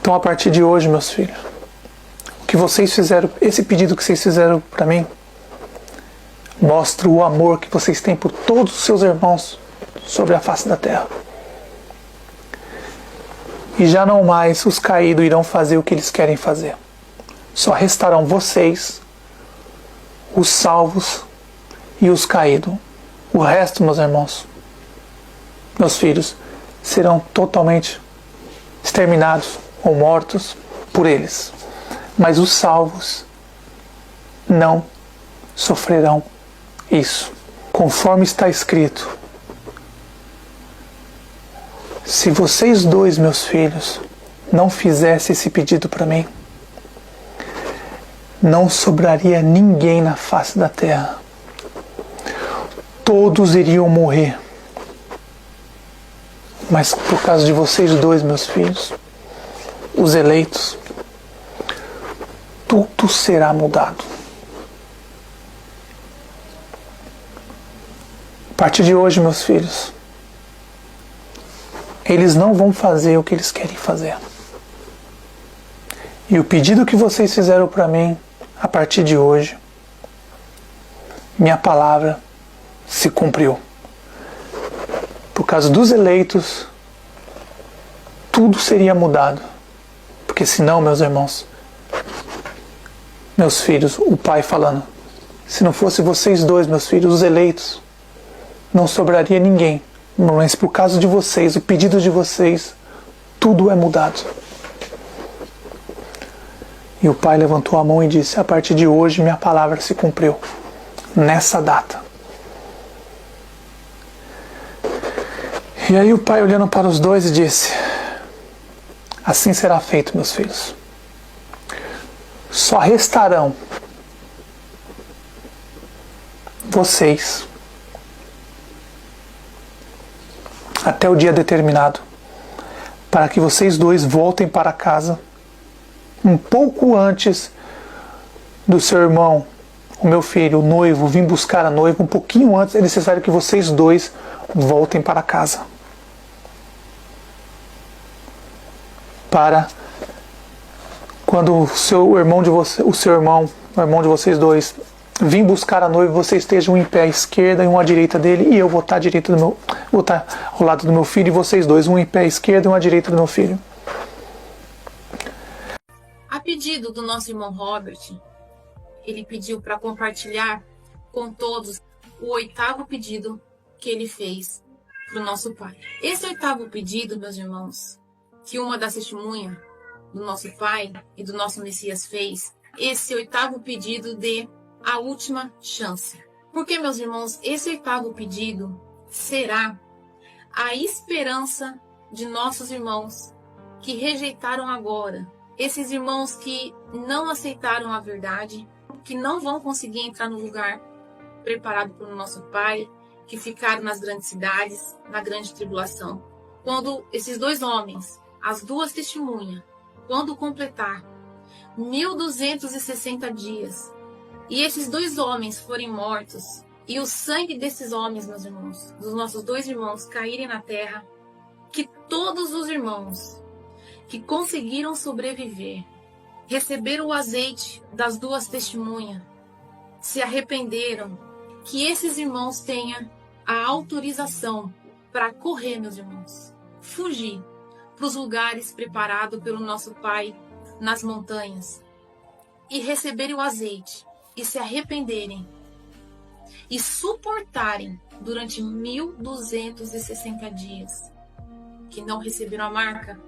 Então, a partir de hoje, meus filhos, o que vocês fizeram, esse pedido que vocês fizeram para mim, mostra o amor que vocês têm por todos os seus irmãos sobre a face da terra. E já não mais os caídos irão fazer o que eles querem fazer. Só restarão vocês, os salvos e os caídos. O resto, meus irmãos, meus filhos, serão totalmente exterminados ou mortos por eles. Mas os salvos não sofrerão isso. Conforme está escrito, se vocês dois, meus filhos, não fizessem esse pedido para mim, não sobraria ninguém na face da terra. Todos iriam morrer. Mas por causa de vocês dois, meus filhos, os eleitos, tudo será mudado. A partir de hoje, meus filhos, eles não vão fazer o que eles querem fazer. E o pedido que vocês fizeram para mim, a partir de hoje, minha palavra se cumpriu. Por causa dos eleitos, tudo seria mudado. Porque senão, meus irmãos, meus filhos, o pai falando, se não fosse vocês dois, meus filhos, os eleitos, não sobraria ninguém. Mas por causa de vocês, o pedido de vocês, tudo é mudado. E o pai levantou a mão e disse, a partir de hoje minha palavra se cumpriu. Nessa data. E aí o pai olhando para os dois e disse, assim será feito, meus filhos. Só restarão vocês até o dia determinado, para que vocês dois voltem para casa um pouco antes do seu irmão, o meu filho, o noivo, vir buscar a noiva, um pouquinho antes é necessário que vocês dois voltem para casa. Para quando o irmão de vocês dois vir buscar a noiva, vocês estejam em pé à esquerda e um à direita dele, e eu vou estar ao lado do meu filho, e vocês dois, um em pé à esquerda e um à direita do meu filho. A pedido do nosso irmão Robert, ele pediu para compartilhar com todos o 8º pedido que ele fez para o nosso pai. Esse 8º pedido, meus irmãos, que uma das testemunhas do nosso pai e do nosso Messias fez, esse 8º pedido de a última chance. Porque, meus irmãos, esse 8º pedido será a esperança de nossos irmãos que rejeitaram agora. Esses irmãos que não aceitaram a verdade, que não vão conseguir entrar no lugar preparado pelo nosso Pai, que ficaram nas grandes cidades, na grande tribulação. Quando esses dois homens, as duas testemunhas, quando completar 1260 dias, e esses dois homens forem mortos, e o sangue desses homens, meus irmãos, dos nossos dois irmãos, caírem na terra, que todos os irmãos que conseguiram sobreviver, receberam o azeite das duas testemunhas, se arrependeram, que esses irmãos tenham a autorização para correr, meus irmãos, fugir para os lugares preparados pelo nosso Pai nas montanhas, e receberem o azeite, e se arrependerem, e suportarem durante 1260 dias, que não receberam a marca,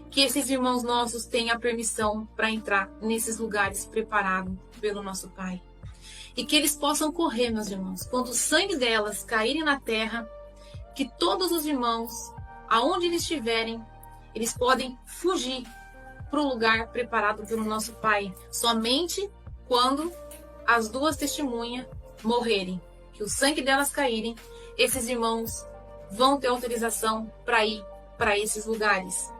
que esses irmãos nossos tenham a permissão para entrar nesses lugares preparados pelo nosso Pai. E que eles possam correr, meus irmãos, quando o sangue delas caírem na terra, que todos os irmãos, aonde eles estiverem, eles podem fugir para o lugar preparado pelo nosso Pai, somente quando as duas testemunhas morrerem, que o sangue delas caírem, esses irmãos vão ter autorização para ir para esses lugares.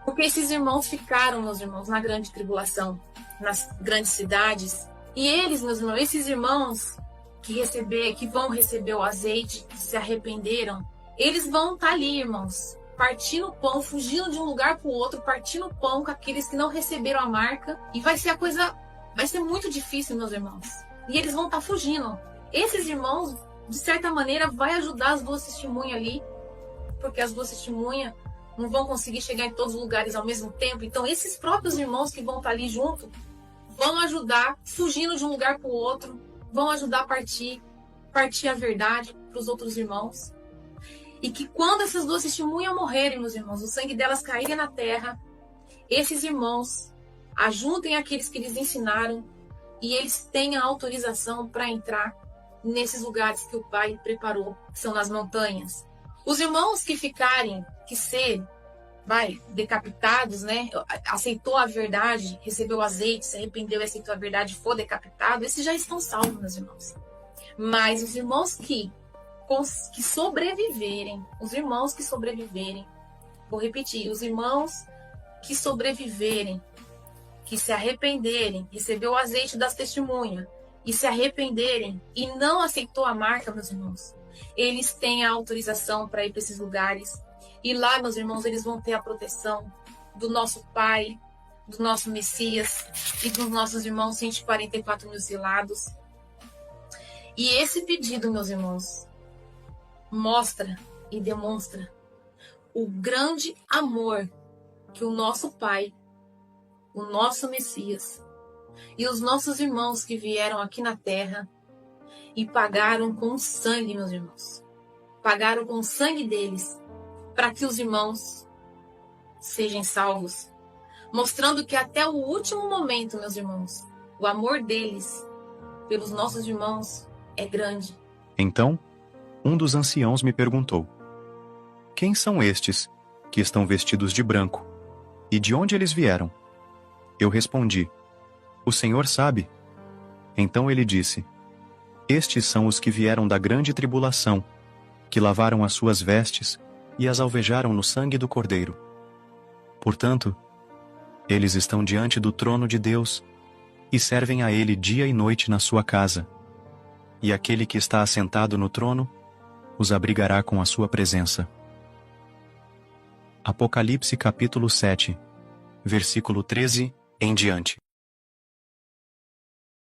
Porque esses irmãos ficaram, meus irmãos, na grande tribulação, nas grandes cidades. E eles, meus irmãos, esses irmãos que vão receber o azeite, que se arrependeram, eles vão estar ali, irmãos, partindo o pão, fugindo de um lugar para o outro, partindo o pão com aqueles que não receberam a marca. E vai ser muito difícil, meus irmãos. E eles vão estar fugindo. Esses irmãos, de certa maneira, vai ajudar as duas testemunhas ali, porque as duas testemunhas não vão conseguir chegar em todos os lugares ao mesmo tempo. Então, esses próprios irmãos que vão estar ali junto, vão ajudar, fugindo de um lugar para o outro, vão ajudar a partir a verdade para os outros irmãos. E que quando essas duas testemunhas morrerem, meus irmãos, o sangue delas caírem na terra, esses irmãos ajuntem aqueles que lhes ensinaram e eles tenham autorização para entrar nesses lugares que o Pai preparou, que são nas montanhas. Os irmãos que ficarem, decapitados, né? Aceitou a verdade, recebeu o azeite, se arrependeu e aceitou a verdade, for decapitado, esses já estão salvos, meus irmãos. Mas os irmãos que sobreviverem, vou repetir, os irmãos que sobreviverem, que se arrependerem, recebeu o azeite das testemunhas e se arrependerem e não aceitou a marca, meus irmãos, eles têm a autorização para ir para esses lugares. E lá, meus irmãos, eles vão ter a proteção do nosso Pai, do nosso Messias e dos nossos irmãos 144 mil selados. E esse pedido, meus irmãos, mostra e demonstra o grande amor que o nosso Pai, o nosso Messias e os nossos irmãos que vieram aqui na terra e pagaram com sangue, meus irmãos. Pagaram com o sangue deles para que os irmãos sejam salvos. Mostrando que até o último momento, meus irmãos, o amor deles pelos nossos irmãos é grande. Então, um dos anciãos me perguntou: quem são estes que estão vestidos de branco? E de onde eles vieram? Eu respondi: o Senhor sabe. Então ele disse: estes são os que vieram da grande tribulação, que lavaram as suas vestes e as alvejaram no sangue do Cordeiro. Portanto, eles estão diante do trono de Deus e servem a Ele dia e noite na sua casa. E aquele que está assentado no trono os abrigará com a sua presença. Apocalipse capítulo 7, versículo 13 em diante.